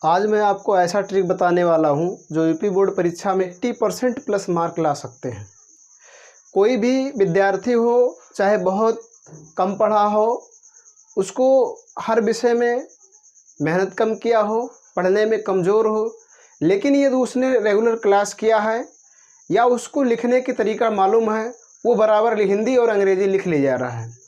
आज मैं आपको ऐसा ट्रिक बताने वाला हूं जो यूपी बोर्ड परीक्षा में 80% प्लस मार्क ला सकते हैं। कोई भी विद्यार्थी हो, चाहे बहुत कम पढ़ा हो, उसको हर विषय में मेहनत कम किया हो, पढ़ने में कमज़ोर हो, लेकिन यदि उसने रेगुलर क्लास किया है या उसको लिखने की तरीका मालूम है, वो बराबर हिंदी और अंग्रेज़ी लिख ले जा रहा है।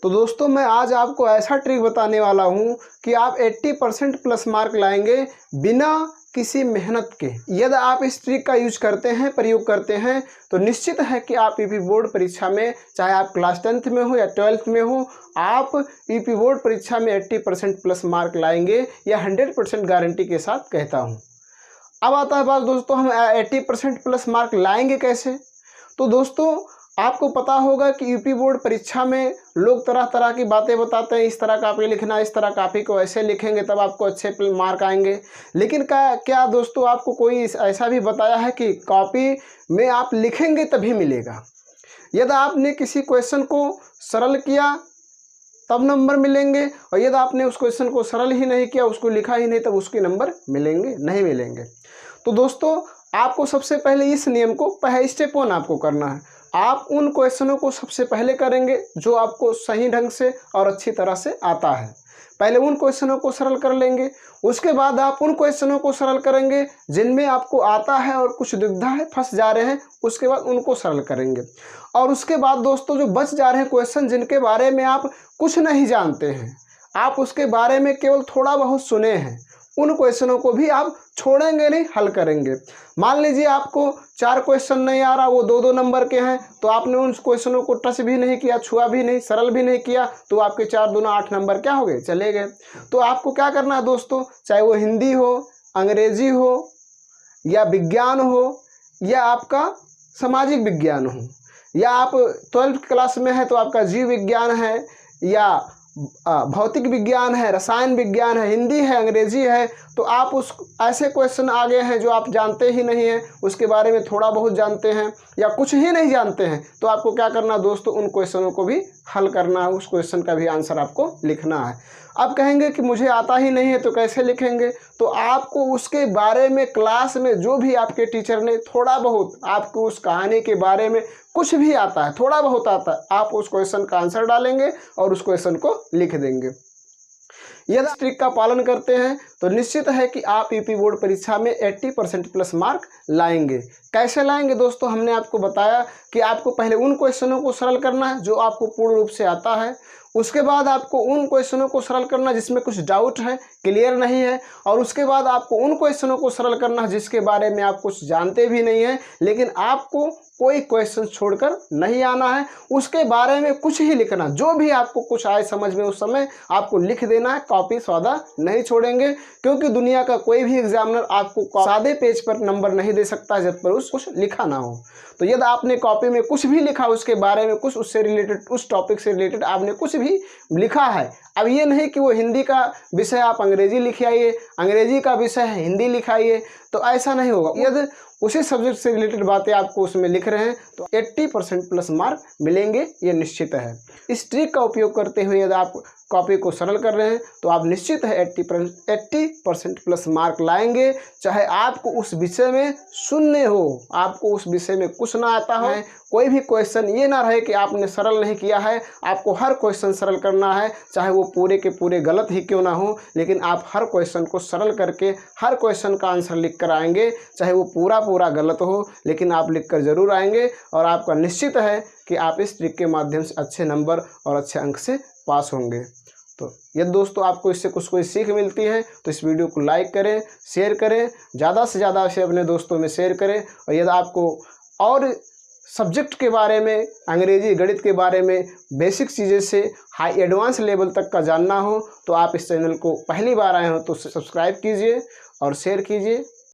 तो दोस्तों, मैं आज आपको ऐसा ट्रिक बताने वाला हूं कि आप 80% प्लस मार्क लाएंगे बिना किसी मेहनत के। यदि आप इस ट्रिक का यूज करते हैं, प्रयोग करते हैं, तो निश्चित है कि आप यूपी बोर्ड परीक्षा में, चाहे आप क्लास 10th में हो या 12th में हो, आप यूपी बोर्ड परीक्षा में 80% प्लस मार्क लाएंगे, यह 100% गारंटी के साथ कहता हूँ। अब आता है बात दोस्तों, हम 80% प्लस मार्क लाएंगे कैसे। तो दोस्तों, आपको पता होगा कि यूपी बोर्ड परीक्षा में लोग तरह तरह की बातें बताते हैं, इस तरह कॉपी लिखना, इस तरह कॉपी को ऐसे लिखेंगे तब आपको अच्छे मार्क आएंगे। लेकिन क्या दोस्तों, आपको कोई ऐसा भी बताया है कि कॉपी में आप लिखेंगे तभी मिलेगा। यदि आपने किसी क्वेश्चन को सरल किया तब नंबर मिलेंगे, और यदि आपने उस क्वेश्चन को सरल ही नहीं किया, उसको लिखा ही नहीं, तब उसके नंबर मिलेंगे नहीं मिलेंगे। तो दोस्तों, आपको सबसे पहले इस नियम को स्टेप 1 आपको करना है। आप उन क्वेश्चनों को सबसे पहले करेंगे जो आपको सही ढंग से और अच्छी तरह से आता है। पहले उन क्वेश्चनों को सरल कर लेंगे, उसके बाद आप उन क्वेश्चनों को सरल करेंगे जिनमें आपको आता है और कुछ दुविधा है, फंस जा रहे हैं, उसके बाद उनको सरल करेंगे। और उसके बाद दोस्तों, जो बच जा रहे हैं क्वेश्चन जिनके बारे में आप कुछ नहीं जानते हैं, आप उसके बारे में केवल थोड़ा बहुत सुने हैं, उन क्वेश्चनों को भी आप छोड़ेंगे नहीं, हल करेंगे। मान लीजिए आपको 4 क्वेश्चन नहीं आ रहा, वो 2-2 नंबर के हैं, तो आपने उन क्वेश्चनों को टच भी नहीं किया, छुआ भी नहीं, सरल भी नहीं किया, तो आपके 4 दूना 8 नंबर क्या हो गए, चले गए। तो आपको क्या करना है दोस्तों, चाहे वो हिंदी हो, अंग्रेजी हो, या विज्ञान हो, या आपका सामाजिक विज्ञान हो, या आप 12th क्लास में है तो आपका जीव विज्ञान है, या भौतिक विज्ञान है, रसायन विज्ञान है, हिंदी है, अंग्रेजी है, तो आप उस ऐसे क्वेश्चन आ गए हैं जो आप जानते ही नहीं हैं, उसके बारे में थोड़ा बहुत जानते हैं या कुछ ही नहीं जानते हैं, तो आपको क्या करना दोस्तों, उन क्वेश्चनों को भी हल करना है, उस क्वेश्चन का भी आंसर आपको लिखना है। अब कहेंगे कि मुझे आता ही नहीं है तो कैसे लिखेंगे, तो आपको उसके बारे में क्लास में जो भी आपके टीचर ने थोड़ा बहुत आपको उस कहानी के बारे में कुछ भी आता है, थोड़ा बहुत आता है, आप उस क्वेश्चन का आंसर डालेंगे और उस क्वेश्चन को लिख देंगे। यदि इस ट्रिक का पालन करते हैं तो निश्चित है कि आप यूपी बोर्ड परीक्षा में 80% प्लस मार्क लाएंगे। कैसे लाएंगे दोस्तों, हमने आपको बताया कि आपको पहले उन क्वेश्चनों को सरल करना है जो आपको पूर्ण रूप से आता है, उसके बाद आपको उन क्वेश्चनों को सरल करना जिसमें कुछ डाउट है, क्लियर नहीं है, और उसके बाद आपको उन क्वेश्चनों को सरल करना जिसके बारे में आप कुछ जानते भी नहीं हैं, लेकिन आपको कोई क्वेश्चन छोड़कर नहीं आना है, उसके बारे में कुछ ही लिखना, जो भी आपको कुछ आए समझ में उस समय आपको लिख देना है, कॉपी सौदा नहीं छोड़ेंगे, क्योंकि दुनिया का कोई भी एग्जामिनर आपको सादे पेज पर नंबर नहीं दे सकता जब पर कुछ लिखा ना हो। तो यदि आपने कॉपी में कुछ भी लिखा, उसके बारे में कुछ, उससे रिलेटेड, उस टॉपिक से रिलेटेड आपने कुछ भी लिखा है, अब ये नहीं कि वो हिंदी का विषय आप अंग्रेजी लिख आइए, अंग्रेजी का विषय है हिंदी लिखाइए, तो ऐसा नहीं होगा। यदि उसी सब्जेक्ट से रिलेटेड बातें आपको उसमें लिख रहे हैं तो 80% प्लस मार्क मिलेंगे, ये निश्चित है। इस ट्रिक का उपयोग करते हुए यदि आप कॉपी को सरल कर रहे हैं तो आप निश्चित है 80% प्लस मार्क लाएंगे, चाहे आपको उस विषय में शून्य हो, आपको उस विषय में कुछ ना आता है, कोई भी क्वेश्चन ये ना रहे कि आपने सरल नहीं किया है, आपको हर क्वेश्चन सरल करना है, चाहे वो पूरे के पूरे गलत ही क्यों ना हो, लेकिन आप हर क्वेश्चन को सरल करके हर क्वेश्चन का आंसर लिख कर आएंगे, चाहे वो पूरा गलत हो, लेकिन आप लिख कर जरूर आएंगे, और आपका निश्चित है कि आप इस ट्रिक के माध्यम से अच्छे नंबर और अच्छे अंक से पास होंगे। तो यदि दोस्तों आपको इससे कोई सीख मिलती है तो इस वीडियो को लाइक करें, शेयर करें, ज़्यादा से ज़्यादा इसे अपने दोस्तों में शेयर करें। और यदि आपको और सब्जेक्ट के बारे में, अंग्रेजी, गणित के बारे में बेसिक चीज़ें से हाई एडवांस लेवल तक का जानना हो तो आप इस चैनल को पहली बार आए हो तो सब्सक्राइब कीजिए और शेयर कीजिए।